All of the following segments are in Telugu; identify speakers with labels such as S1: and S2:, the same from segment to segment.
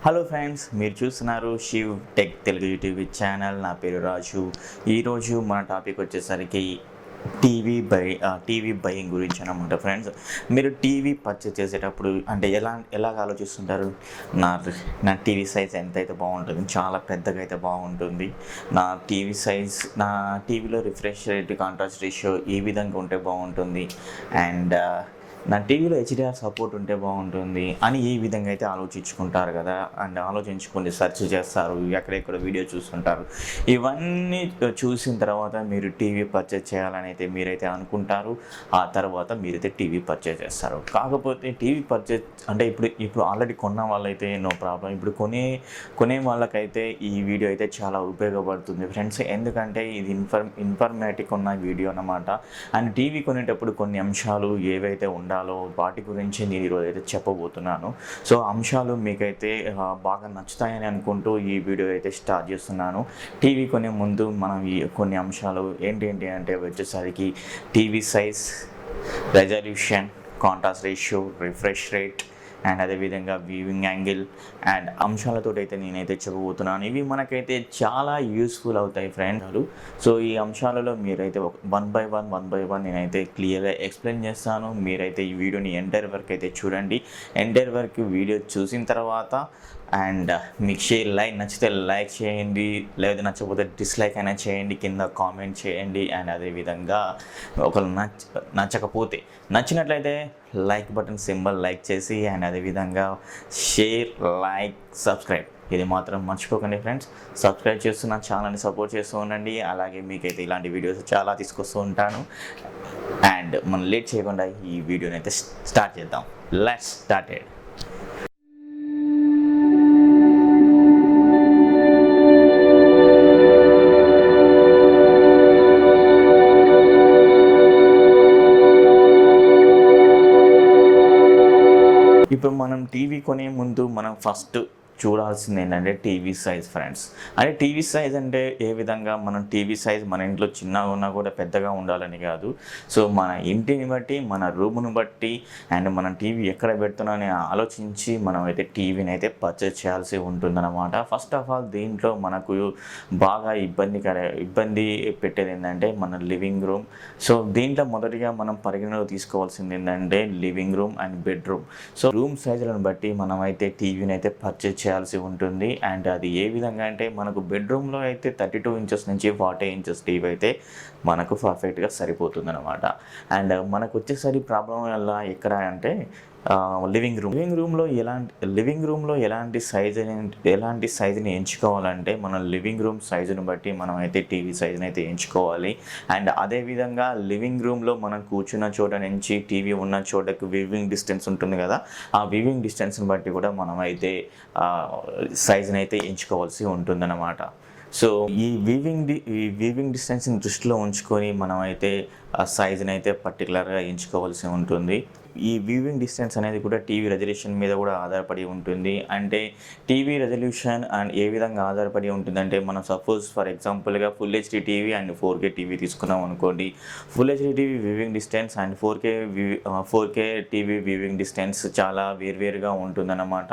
S1: హలో ఫ్రెండ్స్, మీరు చూస్తున్నారు Shiv tech Telugu YouTube channel. నా పేరు రాజు. ఈరోజు మన టాపిక్ వచ్చేసరికి టీవీ బయింగ్ గురించి అనమాట. ఫ్రెండ్స్, మీరు టీవీ పర్చేస్ చేసేటప్పుడు అంటే ఎలాగ ఆలోచిస్తుంటారు? నా నా టీవీ సైజ్ ఎంత అయితే బాగుంటుంది, చాలా పెద్దగా అయితే బాగుంటుంది, నా టీవీలో రిఫ్రెష్ రేట్, కాంట్రాస్ట్ రేషియో ఏ విధంగా ఉంటే బాగుంటుంది, అండ్ నా టీవీలో హెచ్డిఆర్ సపోర్ట్ ఉంటే బాగుంటుంది అని ఈ విధంగా అయితే ఆలోచించుకుంటారు కదా. అండ్ ఆలోచించుకొని సెర్చ్ చేస్తారు, ఎక్కడెక్కడ వీడియో చూస్తుంటారు. ఇవన్నీ చూసిన తర్వాత మీరు టీవీ పర్చేస్ చేయాలని అయితే మీరైతే అనుకుంటారు. ఆ తర్వాత మీరైతే టీవీ పర్చేస్ చేస్తారు. కాకపోతే టీవీ పర్చేస్ అంటే ఇప్పుడు ఆల్రెడీ కొన్న వాళ్ళైతే నో ప్రాబ్లం. ఇప్పుడు కొనే వాళ్ళకైతే ఈ వీడియో అయితే చాలా ఉపయోగపడుతుంది ఫ్రెండ్స్. ఎందుకంటే ఇది ఇన్ఫర్మేటివ్ ఉన్న వీడియో అన్నమాట. అండ్ టీవీ కొనేటప్పుడు కొన్ని అంశాలు ఏవైతే ఉండాలో వాటి గురించి నేను ఈరోజు అయితే చెప్పబోతున్నాను. సో అంశాలు మీకైతే బాగా నచ్చుతాయని అనుకుంటూ ఈ వీడియో అయితే స్టార్ట్ చేస్తున్నాను. టీవీ కొనే ముందు మనం ఈ కొన్ని అంశాలు ఏంటి అంటే వచ్చేసరికి TV size, resolution, contrast ratio, refresh rate, and అదేవిధంగా వ్యూవింగ్ యాంగిల్ అండ్ అంశాలతో అయితే నేనైతే చెప్పబోతున్నాను. ఇవి మనకైతే చాలా యూస్ఫుల్ అవుతాయి ఫ్రెండ్స్. సో ఈ అంశాలలో మీరైతే వన్ బై వన్ నేనైతే క్లియర్గా ఎక్స్ప్లెయిన్ చేస్తాను. మీరైతే ఈ వీడియోని ఎంటైర్ వరకు అయితే చూడండి. ఎంటైర్ వరకు వీడియో చూసిన తర్వాత అండ్ మీకు నచ్చితే లైక్ చేయండి, లేదా నచ్చకపోతే డిస్లైక్ అయినా చేయండి, కింద కామెంట్ చేయండి. అండ్ అదేవిధంగా ఒకళ్ళు నచ్చకపోతే నచ్చినట్లయితే లైక్ బటన్ సింబల్ లైక్ చేసి అండ్ అదేవిధంగా షేర్, లైక్, సబ్స్క్రైబ్ ఇది మాత్రం మర్చిపోకండి ఫ్రెండ్స్. సబ్స్క్రైబ్ చేస్తూ నా ఛానల్ని సపోర్ట్ చేస్తూ ఉండండి. అలాగే మీకైతే ఇలాంటి వీడియోస్ చాలా తీసుకొస్తూ ఉంటాను. అండ్ మనం లేట్ చేయకుండా ఈ వీడియోని అయితే స్టార్ట్ చేద్దాం. Let's started. ఇప్పుడు మనం టీవీ కొనే ముందు మనం ఫస్ట్ చూడాల్సింది ఏంటంటే టీవీ సైజ్ ఫ్రెండ్స్. అంటే టీవీ సైజ్ అంటే ఏ విధంగా మనం టీవీ సైజ్ మన ఇంట్లో చిన్నగా ఉన్నా కూడా పెద్దగా ఉండాలని కాదు. సో మన ఇంటిని బట్టి, మన రూమ్ను బట్టి అండ్ మనం టీవీ ఎక్కడ పెడుతున్నామని ఆలోచించి మనం అయితే టీవీని అయితే పర్చేస్ చేయాల్సి ఉంటుందన్నమాట. ఫస్ట్ ఆఫ్ ఆల్ దీంట్లో మనకు బాగా ఇబ్బంది పెట్టేది ఏంటంటే మన లివింగ్ రూమ్. సో దీంట్లో మొదటిగా మనం పరిగణలో తీసుకోవాల్సింది ఏంటంటే living room and bedroom. So room సైజులను బట్టి మనం అయితే టీవీని అయితే పర్చేస్ చేయాల్సి ఉంటుంది. అండ్ అది ఏ విధంగా అంటే మనకు బెడ్రూమ్లో అయితే 32 ఇంచెస్ నుంచి 40 ఇంచెస్ టీవీ అయితే మనకు పర్ఫెక్ట్గా సరిపోతుంది అనమాట. అండ్ మనకు వచ్చేసరి ప్రాబ్లం వల్ల ఎక్కడ అంటే లివింగ్ రూమ్లో ఎలాంటి సైజుని ఎంచుకోవాలంటే మనం లివింగ్ రూమ్ సైజుని బట్టి మనం అయితే టీవీ సైజుని అయితే ఎంచుకోవాలి. అండ్ అదేవిధంగా లివింగ్ రూమ్లో మనం కూర్చున్న చోట నుంచి టీవీ ఉన్న చోటకు వివింగ్ డిస్టెన్స్ ఉంటుంది కదా, ఆ వివింగ్ డిస్టెన్స్ని బట్టి కూడా మనం అయితే సైజుని అయితే ఎంచుకోవాల్సి ఉంటుందన్నమాట. సో ఈ వీవింగ్ డిస్టెన్స్ని దృష్టిలో ఉంచుకొని మనం అయితే ఆ సైజుని అయితే పర్టికులర్గా ఎంచుకోవాల్సి ఉంటుంది. ఈ వ్యూవింగ్ డిస్టెన్స్ అనేది కూడా టీవీ రెజల్యూషన్ మీద కూడా ఆధారపడి ఉంటుంది. అంటే టీవీ రెజల్యూషన్ అండ్ ఏ విధంగా ఆధారపడి ఉంటుందంటే మనం సపోజ్ ఫర్ ఎగ్జాంపుల్గా full HD TV and 4K TV తీసుకున్నాం అనుకోండి. Full HD TV viewing distance and 4K TV viewing distance చాలా వేరువేరుగా ఉంటుందన్నమాట.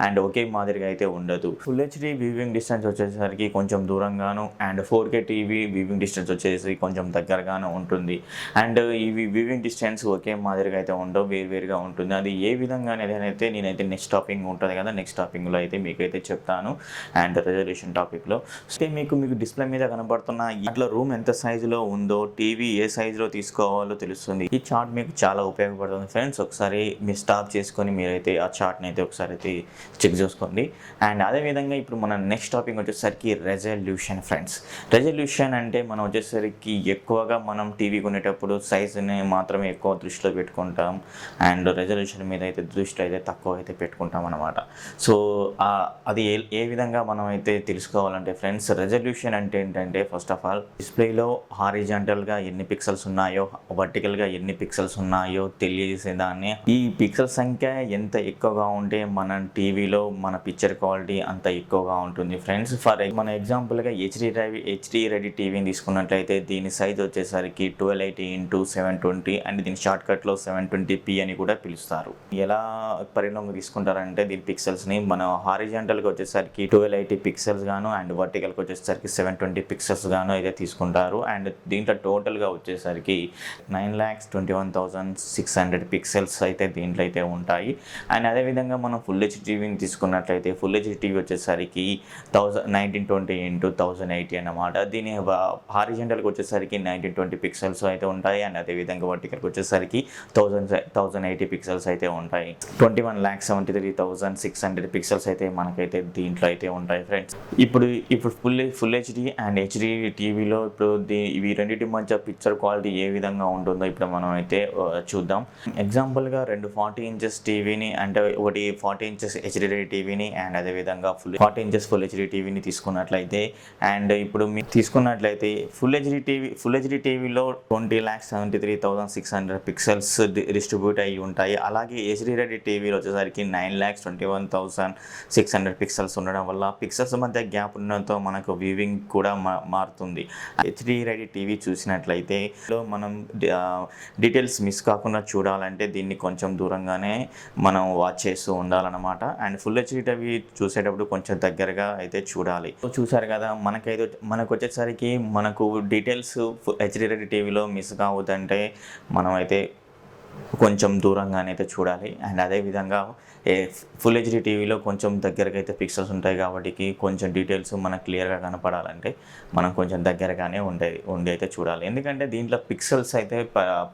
S1: అండ్ ఒకే మాదిరిగా అయితే ఉండదు. ఫుల్ హెచ్డీ వ్యూవింగ్ డిస్టెన్స్ వచ్చేసరికి కొంచెం దూరంగాను and 4K TV viewing distance వచ్చేసి కొంచెం దగ్గరగాను ఉంటుంది. అండ్ ఇవి వ్యూవింగ్ డిస్టెన్స్ ఒకే మాదిరిగా అయితే ఉండవు, వేరువేరుగా ఉంటుంది. అది ఏ విధంగా అనేది అయితే నేనైతే నెక్స్ట్ టాపింగ్ ఉంటుంది కదా, నెక్స్ట్ టాపింగ్లో అయితే మీకైతే చెప్తాను. అండ్ రెజల్యూషన్ టాపిక్లో అయితే మీకు డిస్ప్లే మీద కనబడుతున్న ఇట్లా రూమ్ ఎంత సైజులో ఉందో, టీవీ ఏ సైజులో తీసుకోవాలో తెలుస్తుంది. ఈ చార్ట్ మీకు చాలా ఉపయోగపడుతుంది ఫ్రెండ్స్. ఒకసారి మీరు స్టాప్ చేసుకొని మీరైతే ఆ చార్ట్ని అయితే ఒకసారి అయితే చెక్ చేసుకోండి. అండ్ అదేవిధంగా ఇప్పుడు మన నెక్స్ట్ టాపిక్ వచ్చేసరికి రెజల్యూషన్ ఫ్రెండ్స్. రెజల్యూషన్ అంటే మనం వచ్చేసరికి ఎక్కువగా మనం టీవీ కొనేటప్పుడు సైజుని మాత్రమే ఎక్కువ దృష్టిలో పెట్టుకుంటాం అండ్ రెజల్యూషన్ మీద అయితే దృష్టి అయితే తక్కువ అయితే పెట్టుకుంటాం అన్నమాట. సో అది ఏ విధంగా మనం అయితే తెలుసుకోవాలంటే ఫ్రెండ్స్, రెజల్యూషన్ అంటే ఏంటంటే ఫస్ట్ ఆఫ్ ఆల్ డిస్ప్లేలో హారిజాంటల్గా ఎన్ని పిక్సెల్స్ ఉన్నాయో, వర్టికల్గా ఎన్ని పిక్సెల్స్ ఉన్నాయో తెలియజేసేదాన్ని. ఈ పిక్సెల్ సంఖ్య ఎంత ఎక్కువగా ఉంటే మన టీవీలో మన పిక్చర్ క్వాలిటీ అంత ఎక్కువగా ఉంటుంది ఫ్రెండ్స్. మన ఎగ్జాంపుల్గా హెచ్డి రెడీ టీవీని తీసుకున్నట్లయితే దీని సైజ్ వచ్చేసరికి 12 1280x720 అండ్ దీని షార్ట్కట్లో 720p అని కూడా పిలుస్తారు. ఎలా పరిగణలోకి తీసుకుంటారంటే దీని పిక్సెల్స్ని మన హారిజాంటల్గా వచ్చేసరికి 1280 పిక్సెల్స్ గాను అండ్ వర్టికల్కి వచ్చేసరికి 720 పిక్సెల్స్ గాను అయితే తీసుకుంటారు. అండ్ దీంట్లో టోటల్గా వచ్చేసరికి 9,21,600 పిక్సెల్స్ అయితే దీంట్లో అయితే ఉంటాయి. అండ్ అదేవిధంగా మనం ఫుల్ హెచ్ టీవీని తీసుకున్నట్లయితే ఫుల్ హెచ్ టీవీ వచ్చేసరికి 1920x1080 అన్నమాట. దీని హారిజాంటల్కి వచ్చేసరికి 1920 పిక్సెల్స్ అయితే ఉంటాయి. అండ్ అదేవిధంగా వర్టికల్కి వచ్చేసరికి 1080 పిక్సెల్స్ అయితే ఉంటాయి. 21,73,600 పిక్సెల్స్ అయితే మనకైతే దీంట్లో అయితే ఉంటాయి ఫ్రెండ్స్. ఇప్పుడు ఫుల్ హెచ్డి అండ్ హెచ్డి టీవీలో ఇప్పుడు ఇవి రెండింటి మధ్య పిక్చర్ క్వాలిటీ ఏ విధంగా ఉంటుందో ఇప్పుడు మనం అయితే చూద్దాం. ఎగ్జాంపుల్గా రెండు 40 ఇంచెస్ టీవీని అంటే ఒకటి 40 ఇంచెస్ హెచ్డి టీవీని అండ్ అదేవిధంగా 40 ఇంచెస్ ఫుల్ హెచ్డి టీవీని తీసుకున్నట్లయితే అండ్ ఇప్పుడు మీరు తీసుకున్నట్లయితే ఫుల్ హెచ్డి టీవీలో 20,73,600 పిక్సెల్స్ డిస్ట్రిబ్యూట్ అయ్యి ఉంటాయి. అలాగే హెచ్డి రెడీ టీవీలో వచ్చేసరికి 9,21,600 పిక్సెల్స్ ఉండడం వల్ల పిక్సెల్స్ మధ్య గ్యాప్ ఉండడంతో మనకు వ్యూవింగ్ కూడా మారుతుంది. హెచ్డి రెడీ టీవీ చూసినట్లయితే మనం డీటెయిల్స్ మిస్ కాకుండా చూడాలంటే దీన్ని కొంచెం దూరంగానే మనం వాచ్ చేస్తూ ఉండాలన్నమాట. అండ్ ఫుల్ హెచ్డి టీవీ చూసేటప్పుడు కొంచెం దగ్గరగా అయితే చూడాలి. చూసారు కదా, మనకు వచ్చేసరికి మనకు డీటెయిల్స్ హెచ్డి రెడీ టీవీలో మిస్ కావద్దంటే మనం అయితే కొంచెం దూరంగానే అయితే చూడాలి. అండ్ అదేవిధంగా ఫుల్ హెచ్డి టీవీలో కొంచెం దగ్గరగా అయితే పిక్సెల్స్ ఉంటాయి కాబట్టి కొంచెం డీటెయిల్స్ మనకు క్లియర్గా కనపడాలంటే మనం కొంచెం దగ్గరగానే ఉండి అయితే చూడాలి. ఎందుకంటే దీంట్లో పిక్సెల్స్ అయితే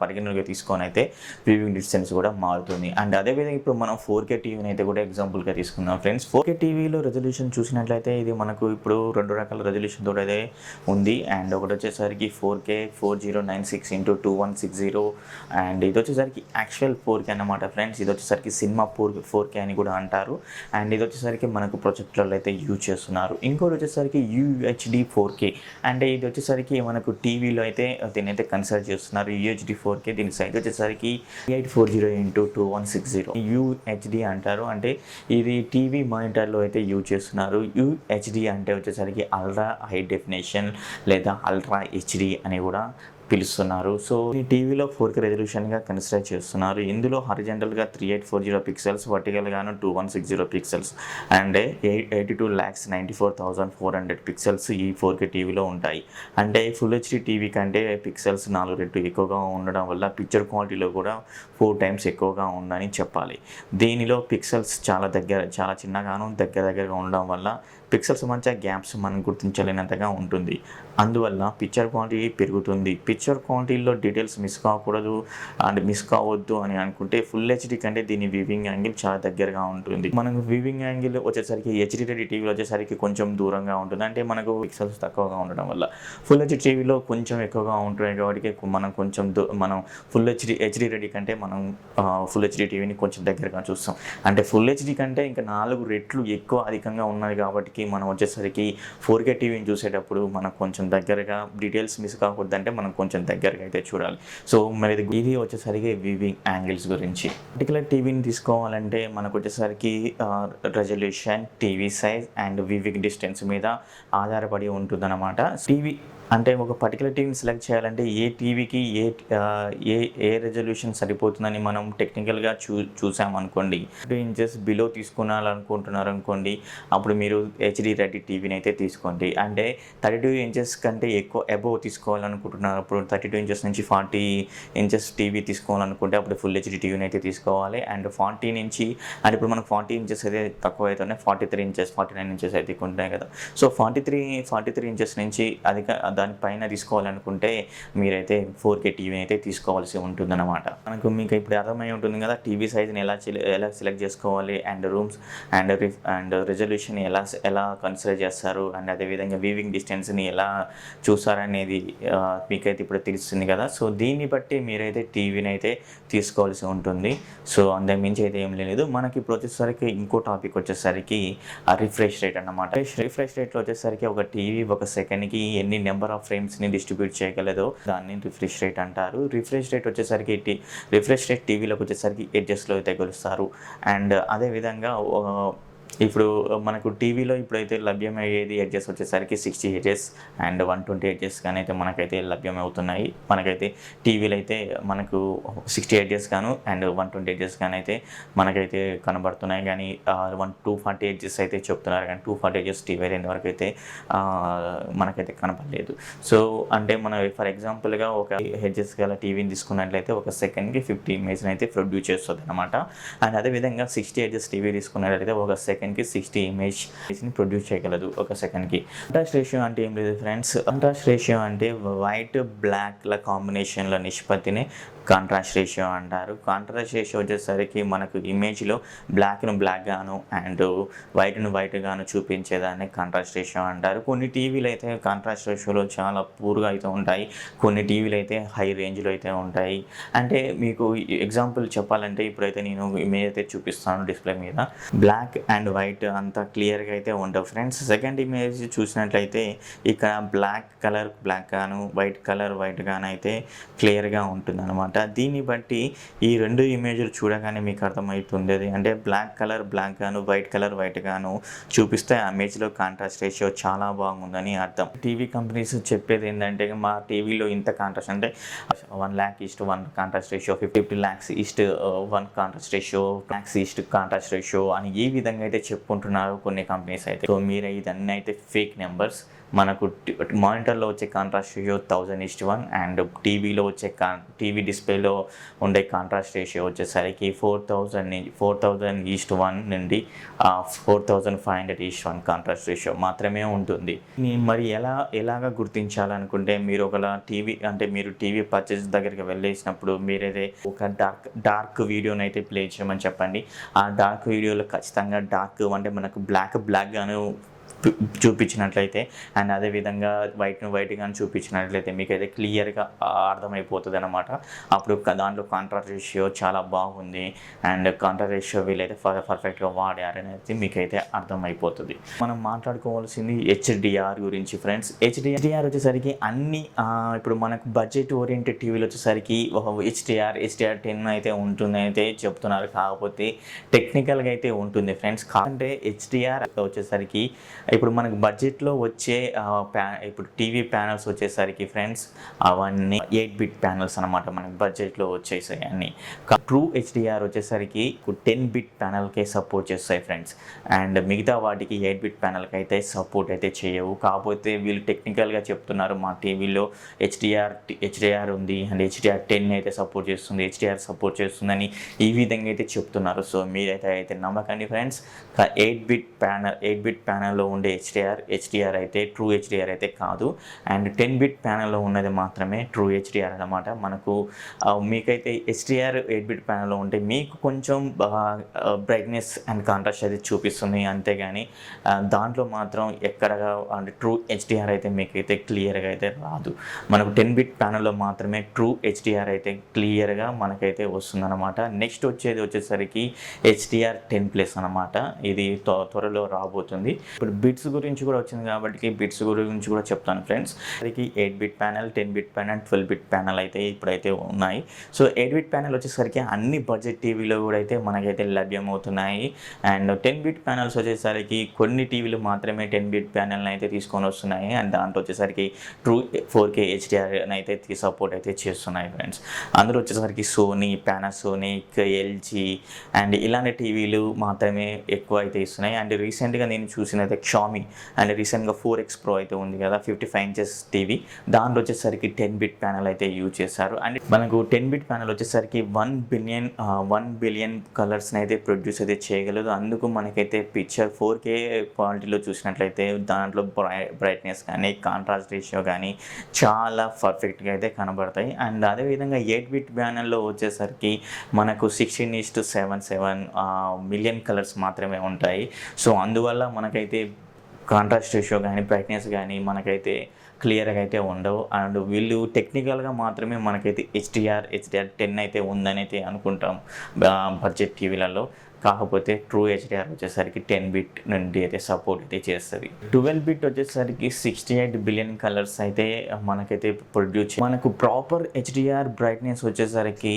S1: పరిగణలోకి తీసుకొని అయితే వ్యూవింగ్ డిస్టెన్స్ కూడా మారుతుంది. అండ్ అదేవిధంగా ఇప్పుడు మనం 4K టీవీని అయితే కూడా ఎగ్జాంపుల్గా తీసుకున్నాం ఫ్రెండ్స్. 4K టీవీలో రెజల్యూషన్ చూసినట్లయితే ఇది మనకు ఇప్పుడు రెండు రకాల రెజల్యూషన్ తోటి అయితే ఉంది. అండ్ ఒకటి వచ్చేసరికి 4K 4096x2160 అండ్ ఇది వచ్చేసరికి యాక్చువల్ 4K అన్నమాట ఫ్రెండ్స్. ఇది వచ్చేసరికి సినిమా 4K అని కూడా అంటారు. అండ్ ఇది వచ్చేసరికి మనకు ప్రొజెక్టర్లు అయితే యూజ్ చేస్తున్నారు. ఇంకోటి వచ్చేసరికి UHD 4K అంటే ఇది వచ్చేసరికి మనకు టీవీలో అయితే దీని అయితే కన్సిడర్ చేస్తున్నారు. UHD 4K దీని సైజ్ వచ్చేసరికి 840x2160 UHD అంటారు. అంటే ఇది టీవీ మానిటర్లో అయితే యూజ్ చేస్తున్నారు. UHD అంటే వచ్చేసరికి అల్ట్రా హై డెఫినేషన్ లేదా అల్ట్రా హెచ్డి అని కూడా పిలుస్తున్నారు. సో ఈ టీవీలో 4K రెజల్యూషన్గా కన్సిడర్ చేస్తున్నారు. ఇందులో హారిజాంటల్గా 3840 పిక్సెల్స్, వర్టికల్గాను 2160 పిక్సెల్స్ అండ్ 82,94,400 పిక్సెల్స్ ఈ 4K టీవీలో ఉంటాయి. అంటే ఫుల్ హెచ్డి టీవీ కంటే పిక్సెల్స్ 4 రెట్లు ఎక్కువగా ఉండడం వల్ల పిక్చర్ క్వాలిటీలో కూడా 4 టైమ్స్ ఎక్కువగా ఉందని చెప్పాలి. దీనిలో పిక్సెల్స్ చాలా చిన్నగాను దగ్గరగా ఉండడం వల్ల పిక్సెల్స్ మధ్య గ్యాప్స్ మనం గుర్తించలేనంతగా ఉంటుంది. అందువల్ల పిక్చర్ క్వాలిటీ పెరుగుతుంది. పిక్చర్ క్వాలిటీలో డీటెయిల్స్ మిస్ కావద్దు అని అనుకుంటే ఫుల్ హెచ్డి కంటే దీని వ్యూవింగ్ యాంగిల్ చాలా దగ్గరగా ఉంటుంది. మనకు వ్యూవింగ్ యాంగిల్ వచ్చేసరికి హెచ్డి రెడీ టీవీలో వచ్చేసరికి కొంచెం దూరంగా ఉంటుంది. అంటే మనకు పిక్సెల్స్ తక్కువగా ఉండడం వల్ల ఫుల్ హెచ్డి టీవీలో కొంచెం ఎక్కువగా ఉంటుంది కాబట్టి మనం మనం ఫుల్ హెచ్డి రెడీ కంటే మనం ఫుల్ హెచ్డి టీవీని కొంచెం దగ్గరగా చూస్తాం. అంటే ఫుల్ హెచ్డి కంటే ఇంకా 4 రెట్లు ఎక్కువ అధికంగా ఉన్నది కాబట్టి మనం వచ్చేసరికి 4K టీవీని చూసేటప్పుడు మనం కొంచెం దగ్గరగా డీటెయిల్స్ మిస్ కాకూడదంటే మనం కొంచెం దగ్గరగా అయితే చూడాలి. సో మరి ఇది వచ్చేసరికి వ్యూవింగ్ యాంగిల్స్ గురించి. పర్టికులర్ టీవీని తీసుకోవాలంటే మనకు వచ్చేసరికి resolution, TV size and viewing distance మీద ఆధారపడి ఉంటుందన్నమాట. టీవీ అంటే ఒక పర్టికులర్ టీవీని సెలెక్ట్ చేయాలంటే ఏ టీవీకి ఏ రెజల్యూషన్ సరిపోతుందని మనం టెక్నికల్గా చూసామనుకోండి. 2 ఇంచెస్ బిలో తీసుకోవాలనుకుంటున్నారు అనుకోండి, అప్పుడు మీరు హెచ్డి రెడీ టీవీని అయితే తీసుకోండి. అంటే 32 ఇంచెస్ కంటే ఎక్కువ అబోవ్ తీసుకోవాలనుకుంటున్నారు, అప్పుడు 32 ఇంచెస్ నుంచి 40 ఇంచెస్ టీవీ తీసుకోవాలనుకుంటే అప్పుడు ఫుల్ హెచ్డి టీవీని అయితే తీసుకోవాలి. అండ్ 40 నుంచి అంటే ఇప్పుడు మనకు 40 ఇంచెస్ అయితే తక్కువ అవుతున్నాయి, 43 ఇంచెస్ 49 ఇంచెస్ అయితే ఉంటాయి కదా. సో 43 ఇంచెస్ నుంచి దానిపైన తీసుకోవాలనుకుంటే మీరైతే 4K టీవీని అయితే తీసుకోవాల్సి ఉంటుందన్నమాట. మీకు ఇప్పుడు అర్థమై ఉంటుంది కదా టీవీ సైజ్ని ఎలా సెలెక్ట్ చేసుకోవాలి అండ్ రూమ్స్ అండ్ రెజల్యూషన్ ఎలా కన్సిడర్ చేస్తారు అండ్ అదేవిధంగా వ్యూవింగ్ డిస్టెన్స్ని ఎలా చూస్తారనేది మీకైతే ఇప్పుడు తెలుస్తుంది కదా. సో దీన్ని బట్టి మీరైతే టీవీని అయితే తీసుకోవాల్సి ఉంటుంది. సో అంతకు మించి అయితే ఏం లేదు. మనకి ఇప్పుడు వచ్చేసరికి ఇంకో టాపిక్ వచ్చేసరికి రిఫ్రెష్ రేట్ అన్నమాట. రిఫ్రెష్ రేట్లో వచ్చేసరికి ఒక టీవీ ఒక సెకండ్కి ఎన్ని నెంబర్ ఆఫ్ ఫ్రేమ్స్ని డిస్ట్రిబ్యూట్ చేయగలదో దాన్ని రిఫ్రెష్ రేట్ అంటారు. రిఫ్రెష్ రేట్ టీవీలోకి వచ్చేసరికి ఎడ్జెస్లో అయితే కొలుస్తారు. అండ్ అదేవిధంగా ఇప్పుడు మనకు టీవీలో ఇప్పుడైతే లభ్యమయ్యేది హెడ్జెస్ వచ్చేసరికి 60 హెడ్జెస్ అండ్ 120 హెడ్జెస్ కానీ అయితే మనకైతే లభ్యమవుతున్నాయి. మనకైతే టీవీలో అయితే మనకు 60 హెడ్జెస్ గాను అండ్ 120 హెడ్జెస్ కానీ అయితే మనకైతే కనబడుతున్నాయి. కానీ 240 హెడ్జెస్ అయితే చెప్తున్నారు. కానీ 240 హెడ్జెస్ టీవీలో ఇంతవరకు అయితే మనకైతే కనపడలేదు. సో అంటే మనం ఫర్ ఎగ్జాంపుల్గా ఒక హెడ్జెస్ గల టీవీని తీసుకున్నట్లయితే ఒక సెకండ్కి 50 ఇమేజ్ని అయితే ప్రొడ్యూస్ చేస్తుంది అనమాట. అండ్ అదేవిధంగా 60 హెడ్జెస్ టీవీ తీసుకున్నట్లయితే ఒక సెకండ్కి 60 ఇమేజ్ని ప్రొడ్యూస్ చేయగలదు ఒక సెకండ్కి. కాంట్రాస్ట్ రేషియో అంటే ఏం లేదు ఫ్రెండ్స్. కాంట్రాస్ట్ రేషియో అంటే వైట్ బ్లాక్ల కాంబినేషన్ల నిష్పత్తిని కాంట్రాస్ట్ రేషియో అంటారు. కాంట్రాస్ట్ రేషియో వచ్చేసరికి మనకు ఇమేజ్లో బ్లాక్ను బ్లాక్ గాను అండ్ వైట్ను వైట్ గాను చూపించేదాన్ని కాంట్రాస్ట్ రేషియో అంటారు. కొన్ని టీవీలు అయితే కాంట్రాస్ట్ రేషియోలో చాలా పూర్గా అయితే ఉంటాయి. కొన్ని టీవీలు అయితే హై రేంజ్లో అయితే ఉంటాయి. అంటే మీకు ఎగ్జాంపుల్ చెప్పాలంటే ఇప్పుడైతే నేను ఇమేజ్ అయితే చూపిస్తాను డిస్ప్లే మీద. బ్లాక్ అండ్ వైట్ అంత క్లియర్గా అయితే ఉండవు ఫ్రెండ్స్. సెకండ్ ఇమేజ్ చూసినట్లయితే ఇక్కడ బ్లాక్ కలర్ బ్లాక్ గాను వైట్ కలర్ వైట్ గాను అయితే క్లియర్గా ఉంటుంది అనమాట. దీన్ని బట్టి ఈ రెండు ఇమేజ్లు చూడగానే మీకు అర్థమవుతుంది అంటే బ్లాక్ కలర్ బ్లాక్ గాను వైట్ కలర్ వైట్ గాను చూపిస్తే ఆ ఇమేజ్లో కాంట్రాస్ట్ రేషియో చాలా బాగుందని అర్థం. టీవీ కంపెనీస్ చెప్పేది ఏంటంటే మా టీవీలో ఇంత కాంట్రాస్ట్ అంటే 1,00,000:1 contrast ratio, 50 lakhs:1 contrast ratio, lakhs contrast ratio అని ఈ విధంగా అయితే చెప్పుకుంటున్నారు కొన్ని కంపెనీస్ అయితే. సో మీరు ఇదన్నీ అయితే ఫేక్ నెంబర్స్. మనకు మానిటర్లో వచ్చే కాంట్రాస్ట్ రేషియో 1,000:1 అండ్ టీవీలో వచ్చే టీవీ డిస్ప్లేలో ఉండే కాంట్రాస్ట్ రేషియో వచ్చేసరికి 4,000:1 నుండి 4,500:1 కాంట్రాస్ట్ రేషియో మాత్రమే ఉంటుంది. మరి ఎలాగా గుర్తించాలనుకుంటే మీరు ఒకలా మీరు టీవీ పర్చేస్ దగ్గరికి వెళ్ళేసినప్పుడు మీరైతే ఒక డార్క్ వీడియోని అయితే ప్లే చేయమని చెప్పండి. ఆ డార్క్ వీడియోలో ఖచ్చితంగా డార్క్ అంటే మనకు బ్లాక్గాను చూపించినట్లయితే అండ్ అదేవిధంగా వైట్ కానీ చూపించినట్లయితే మీకైతే క్లియర్గా అర్థమైపోతుంది అనమాట. అప్పుడు దాంట్లో కాంట్రాస్ట్ రేషియో చాలా బాగుంది అండ్ కాంట్రాస్ట్ రేషియో వీళ్ళైతే పర్ఫెక్ట్గా వాడారనేది మీకైతే అర్థమైపోతుంది. మనం మాట్లాడుకోవాల్సింది హెచ్డిఆర్ గురించి ఫ్రెండ్స్. హెచ్డిఆర్ వచ్చేసరికి అన్ని ఇప్పుడు మనకు బడ్జెట్ ఓరియంటెడ్ టీవీలు వచ్చేసరికి హెచ్డిఆర్ 10 అయితే ఉంటుంది అయితే చెప్తున్నారు. కాకపోతే టెక్నికల్గా అయితే ఉంటుంది ఫ్రెండ్స్. అంటే హెచ్డిఆర్ వచ్చేసరికి ఇప్పుడు మనకు బడ్జెట్లో వచ్చే ఇప్పుడు టీవీ ప్యానల్స్ వచ్చేసరికి ఫ్రెండ్స్ అవన్నీ 8-బిట్ ప్యానల్స్ అనమాట. మనకు బడ్జెట్లో వచ్చేసాయి అన్నీ. ట్రూ హెచ్డిఆర్ వచ్చేసరికి 10-బిట్ ప్యానల్కే సపోర్ట్ చేస్తాయి ఫ్రెండ్స్. అండ్ మిగతా వాటికి 8-బిట్ ప్యానల్కి అయితే సపోర్ట్ అయితే చేయవు. కాకపోతే వీళ్ళు టెక్నికల్గా చెప్తున్నారు మా టీవీలో హెచ్డిఆర్ ఉంది అండ్ హెచ్డిఆర్ 10 అయితే సపోర్ట్ చేస్తుంది, హెచ్డిఆర్ సపోర్ట్ చేస్తుందని ఈ విధంగా అయితే చెప్తున్నారు. సో మీరైతే నమ్మకండి ఫ్రెండ్స్. 8-బిట్ ప్యానల్లో ఉండే హెచ్డిఆర్ అయితే ట్రూ హెచ్డిఆర్ అయితే కాదు. అండ్ 10-బిట్ ప్యానల్లో ఉన్నది మాత్రమే ట్రూ హెచ్డిఆర్ అన్నమాట. మనకు మీకైతే హెచ్డిఆర్ 8-బిట్ ప్యానల్లో ఉంటే మీకు కొంచెం బ్రైట్నెస్ అండ్ కాంట్రాస్ట్ అయితే చూపిస్తుంది. అంతేగాని దాంట్లో మాత్రం ఎక్కడగా అంటే ట్రూ హెచ్డిఆర్ అయితే మీకైతే క్లియర్గా అయితే రాదు. మనకు 10-బిట్ ప్యానల్లో మాత్రమే ట్రూ హెచ్డిఆర్ అయితే క్లియర్గా మనకైతే వస్తుందన్నమాట. నెక్స్ట్ వచ్చేసరికి హెచ్డిఆర్ 10+ అనమాట. ఇది త్వరలో రాబోతుంది. ఇప్పుడు బిట్స్ గురించి కూడా వచ్చింది కాబట్టి బిట్స్ గురించి కూడా చెప్తాను ఫ్రెండ్స్. మనకి 8-బిట్ ప్యానల్, 10-బిట్ ప్యానల్, 12-బిట్ ప్యానల్ అయితే ఇప్పుడైతే ఉన్నాయి. సో 8-బిట్ ప్యానల్ వచ్చేసరికి అన్ని బడ్జెట్ టీవీలో కూడా అయితే మనకైతే లభ్యమవుతున్నాయి. అండ్ 10-బిట్ ప్యానల్స్ వచ్చేసరికి కొన్ని టీవీలు మాత్రమే 10-బిట్ ప్యానల్ని అయితే తీసుకొని వస్తున్నాయి. అండ్ దాంట్లో వచ్చేసరికి ట్రూ 4K హెచ్డిఆర్ అయితే సపోర్ట్ అయితే చేస్తున్నాయి ఫ్రెండ్స్. అందులో వచ్చేసరికి సోనీ, పానాసోనిక్, ఎల్జీ అండ్ ఇలాంటి టీవీలు మాత్రమే ఎక్కువ అయితే ఇస్తున్నాయి. అండ్ రీసెంట్గా నేను చూసినైతే షామీ అండ్ రీసెంట్గా 4X Pro అయితే ఉంది కదా 55 inches టీవీ, దాంట్లో వచ్చేసరికి 10-బిట్ ప్యానల్ అయితే యూజ్ చేశారు. అండ్ మనకు 10-బిట్ ప్యానల్ వచ్చేసరికి 1 బిలియన్ కలర్స్ని అయితే ప్రొడ్యూస్ అయితే చేయగలదు. అందుకు మనకైతే పిక్చర్ 4K క్వాలిటీలో చూసినట్లయితే దాంట్లో బ్రైట్నెస్ కానీ కాంట్రాస్ట్ రేషియో కానీ చాలా పర్ఫెక్ట్గా అయితే కనబడతాయి. అండ్ అదేవిధంగా 8-బిట్ ప్యానల్లో వచ్చేసరికి మనకు 16:7 మిలియన్ కలర్స్ మాత్రమే ఉంటాయి. సో అందువల్ల మనకైతే కాంట్రాస్ట్ రేషియో కానీ బ్రైట్నెస్ కానీ మనకైతే క్లియర్గా అయితే ఉండవు. అండ్ వీళ్ళు టెక్నికల్గా మాత్రమే మనకైతే హెచ్డిఆర్ 10 అయితే ఉందని అయితే అనుకుంటాం బడ్జెట్ టీవీలలో. కాకపోతే ట్రూ హెచ్డిఆర్ వచ్చేసరికి 10 బిట్ నుండి అయితే సపోర్ట్ అయితే చేస్తుంది. 12 బిట్ వచ్చేసరికి 68 బిలియన్ కలర్స్ అయితే మనకైతే ప్రొడ్యూస్. మనకు ప్రాపర్ హెచ్డిఆర్ బ్రైట్నెస్ వచ్చేసరికి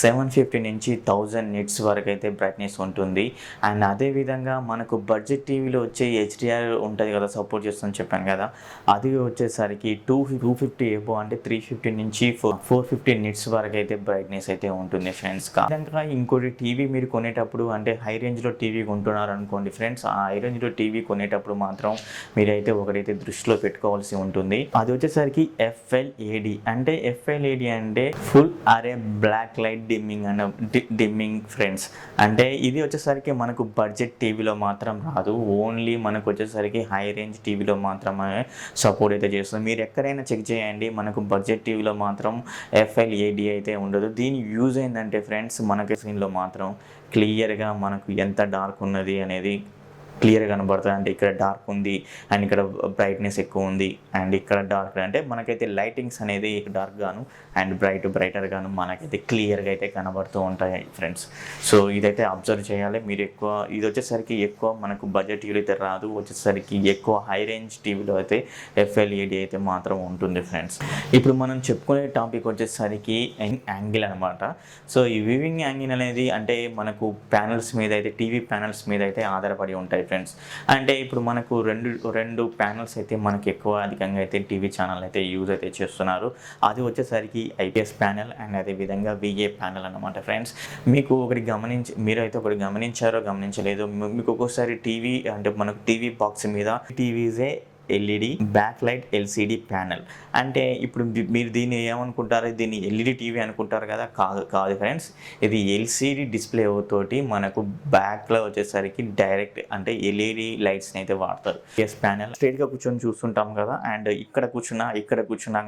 S1: 750 నుంచి 1000 నిట్స్ వరకు అయితే బ్రైట్నెస్ ఉంటుంది. అండ్ అదేవిధంగా మనకు బడ్జెట్ టీవీలో వచ్చే హెచ్డిఆర్ ఉంటుంది కదా, సపోర్ట్ చేస్తుందని చెప్పాను కదా, అది వచ్చేసరికి 250 ఎబో అంటే 350 నుంచి 450 నిట్స్ వరకు అయితే బ్రైట్నెస్ అయితే ఉంటుంది ఫ్రెండ్స్. విధంగా ఇంకోటి టీవీ మీరు కొనేటప్పుడు అంటే హై రేంజ్లో టీవీ కొంటున్నారు అనుకోండి ఫ్రెండ్స్, ఆ హై రేంజ్లో టీవీ కొనేటప్పుడు మాత్రం మీరైతే ఒకటైతే దృష్టిలో పెట్టుకోవాల్సి ఉంటుంది. అది వచ్చేసరికి FLAD అంటే FLAD అంటే ఫుల్ అరే బ్లాక్ లైట్ డిమ్మింగ్ అన్న డిమ్మింగ్ ఫ్రెండ్స్. అంటే ఇది వచ్చేసరికి మనకు బడ్జెట్ టీవీలో మాత్రం రాదు, ఓన్లీ మనకు వచ్చేసరికి హై రేంజ్ టీవీలో మాత్రమే సపోర్ట్ అయితే చేస్తుంది. మీరు ఎక్కడైనా చెక్ చేయండి, మనకు బడ్జెట్ టీవీలో మాత్రం FLAD అయితే ఉండదు. దీని యూజ్ ఏంటంటే ఫ్రెండ్స్, మనకి స్క్రీన్లో మాత్రం క్లియర్గా మనకు ఎంత డార్క్ ఉన్నది అనేది క్లియర్గా కనబడుతుంది. అంటే ఇక్కడ డార్క్ ఉంది అండ్ ఇక్కడ బ్రైట్నెస్ ఎక్కువ ఉంది అండ్ ఇక్కడ డార్క్, అంటే మనకైతే లైటింగ్స్ అనేది డార్క్ గాను అండ్ బ్రైటర్ గాను మనకైతే క్లియర్గా అయితే కనబడుతూ ఉంటాయి ఫ్రెండ్స్. సో ఇదైతే అబ్జర్వ్ చేయాలి మీరు. ఎక్కువ ఇది వచ్చేసరికి ఎక్కువ మనకు బడ్జెట్ టీవీలో అయితే రాదు, వచ్చేసరికి ఎక్కువ హై రేంజ్ టీవీలో అయితే FLAD అయితే మాత్రం ఉంటుంది ఫ్రెండ్స్. ఇప్పుడు మనం చెప్పుకునే టాపిక్ వచ్చేసరికి యాంగిల్ అనమాట. సో ఈ వివింగ్ యాంగిల్ అనేది అంటే మనకు ప్యానల్స్ మీద అయితే టీవీ ప్యానల్స్ మీద అయితే ఆధారపడి ఉంటాయి ఫ్రెండ్స్. అంటే ఇప్పుడు మనకు రెండు ప్యానల్స్ అయితే మనకి ఎక్కువ అధికంగా అయితే టీవీ ఛానల్ అయితే యూజ్ అయితే చేస్తున్నారు. అది వచ్చేసరికి IPS ప్యానల్ అండ్ అదేవిధంగా VA ప్యానల్ అనమాట ఫ్రెండ్స్. మీకు మీరైతే ఒకటి గమనించలేదో, మీకు ఒక్కోసారి టీవీ అంటే మనకు టీవీ బాక్స్ మీద టీవీజే LED back light LCD panel. అంటే ఇప్పుడు మీరు దీన్ని ఏమనుకుంటారు, దీన్ని LED టీవీ అనుకుంటారు కదా, కాదు ఫ్రెండ్స్. ఇది LCD డిస్ప్లే తోటి మనకు బ్యాక్లో వచ్చేసరికి డైరెక్ట్ అంటే LED లైట్స్ని అయితే వాడతారు. ఎస్ ప్యానల్ స్ట్రైట్గా కూర్చొని చూస్తుంటాం కదా, అండ్ ఇక్కడ కూర్చున్నా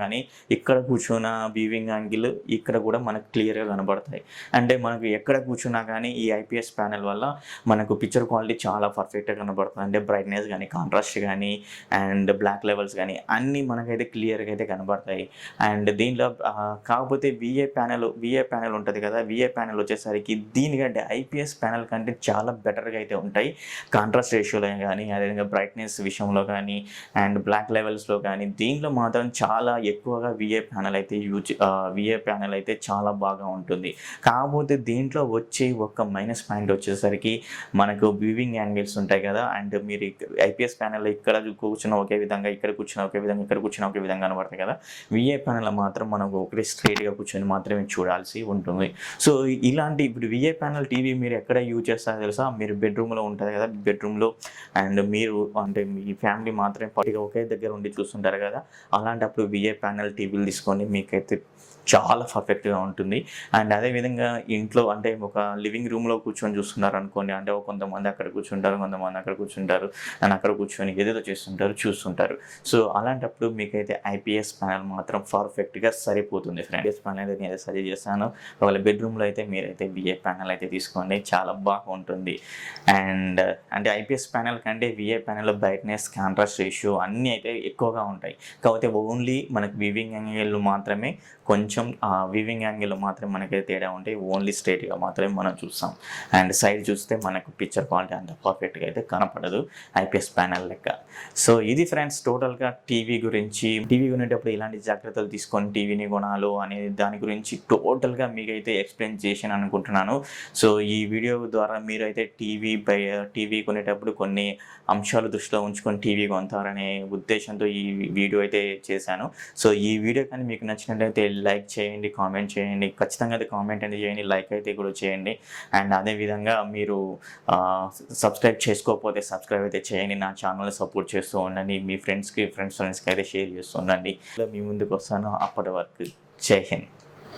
S1: కానీ ఇక్కడ కూర్చున్న వీవింగ్ యాంగిల్ ఇక్కడ కూడా మనకు క్లియర్గా కనబడతాయి. అంటే మనకు ఎక్కడ కూర్చున్నా కానీ ఈ IPS ప్యానల్ వల్ల మనకు పిక్చర్ క్వాలిటీ చాలా పర్ఫెక్ట్గా కనబడుతుంది. అంటే బ్రైట్నెస్ కానీ, కాంట్రాస్ట్ కానీ అండ్ బ్లాక్ లెవెల్స్ కానీ అన్నీ మనకైతే క్లియర్గా అయితే కనబడతాయి. అండ్ దీంట్లో కాకపోతే VA ప్యానల్ ఉంటుంది కదా, VA ప్యానల్ వచ్చేసరికి దీనికంటే IPS ప్యానల్ కంటే చాలా బెటర్గా అయితే ఉంటాయి. కాంట్రాస్ట్ రేషియోలో కానీ, అదేవిధంగా బ్రైట్నెస్ విషయంలో కానీ అండ్ బ్లాక్ లెవెల్స్లో కానీ దీంట్లో మాత్రం చాలా ఎక్కువగా VA ప్యానల్ అయితే చాలా బాగా ఉంటుంది. కాకపోతే దీంట్లో వచ్చే ఒక మైనస్ పాయింట్ వచ్చేసరికి మనకు వ్యూవింగ్ యాంగిల్స్ ఉంటాయి కదా, అండ్ మీరు IPS ప్యానల్ ఇక్కడ కూర్చున్న ఒకే విధంగా, ఇక్కడ కూర్చున్న ఒకే విధంగా, ఇక్కడ కూర్చున్న ఒకే విధంగా కనబడతాయి కదా. VA ప్యానల్ మాత్రం మనకు ఒకటి స్ట్రైట్గా కూర్చొని మాత్రమే చూడాల్సి ఉంటుంది. సో ఇలాంటి ఇప్పుడు VA ప్యానల్ టీవీ మీరు ఎక్కడ యూజ్ చేస్తారో తెలుసా, మీరు బెడ్రూమ్లో ఉంటుంది కదా, బెడ్రూమ్లో అండ్ మీరు అంటే మీ ఫ్యామిలీ మాత్రమే పార్టీగా ఒకే దగ్గర ఉండి చూస్తుంటారు కదా, అలాంటప్పుడు VA ప్యానల్ టీవీలు తీసుకొని మీకైతే చాలా పర్ఫెక్ట్గా ఉంటుంది. అండ్ అదేవిధంగా ఇంట్లో అంటే ఒక లివింగ్ రూమ్లో కూర్చొని చూస్తున్నారు అనుకోండి, అంటే కొంతమంది అక్కడ కూర్చుంటారు, కొంతమంది అక్కడ కూర్చుంటారు అండ్ అక్కడ కూర్చొని ఏదేదో చూస్తుంటారు. సో అలాంటప్పుడు మీకైతే IPS ప్యానల్ మాత్రం పర్ఫెక్ట్గా సరిపోతుంది ఫ్రెండ్. IPS ప్యానల్ అయితే నేను సజెస్ట్ చేస్తాను. ఒకవేళ బెడ్రూమ్లో అయితే మీరైతే VA ప్యానల్ అయితే తీసుకోండి, చాలా బాగుంటుంది. అండ్ అంటే IPS ప్యానల్ కంటే VA ప్యానల్లో బ్రైట్నెస్, కాంట్రాస్ట్ రేషియో అన్నీ అయితే ఎక్కువగా ఉంటాయి. కాకపోతే ఓన్లీ మనకు వీవింగ్ యాంగిల్ మాత్రమే కొంచెం వీవింగ్ యాంగిల్ మాత్రమే మనకైతే తేడా ఉంటాయి. ఓన్లీ స్ట్రైట్గా మాత్రమే మనం చూస్తాం. అండ్ సైడ్ చూస్తే మనకు పిక్చర్ క్వాలిటీ అంత పర్ఫెక్ట్గా అయితే కనపడదు IPS ప్యానల్ లెక్క. సో ఇది ఫ్రెండ్స్ టోటల్గా టీవీ గురించి. టీవీ కొనేటప్పుడు ఇలాంటి జాగ్రత్తలు తీసుకొని టీవీని కొనాలో అనే దాని గురించి టోటల్గా మీకైతే ఎక్స్ప్లెయిన్ చేశాను అనుకుంటున్నాను. సో ఈ వీడియో ద్వారా మీరైతే టీవీ కొనేటప్పుడు కొన్ని అంశాలు దృష్టిలో ఉంచుకొని టీవీ కొంటారనే ఉద్దేశంతో ఈ వీడియో అయితే చేశాను. సో ఈ వీడియో కానీ మీకు నచ్చినట్లయితే లైక్ చేయండి, కామెంట్ చేయండి, ఖచ్చితంగా అయితే కామెంట్ అనేది చేయండి, లైక్ అయితే కూడా చేయండి. అండ్ అదేవిధంగా మీరు సబ్స్క్రైబ్ చేసుకోకపోతే సబ్స్క్రైబ్ అయితే చేయండి, నా ఛానల్ని సపోర్ట్ చేస్తూ ఉండండి, మీ ఫ్రెండ్స్కి అయితే షేర్ చేస్తూ ఉండండి. మీ ముందుకు వస్తాను. అప్పటి వరకు జై హింద్.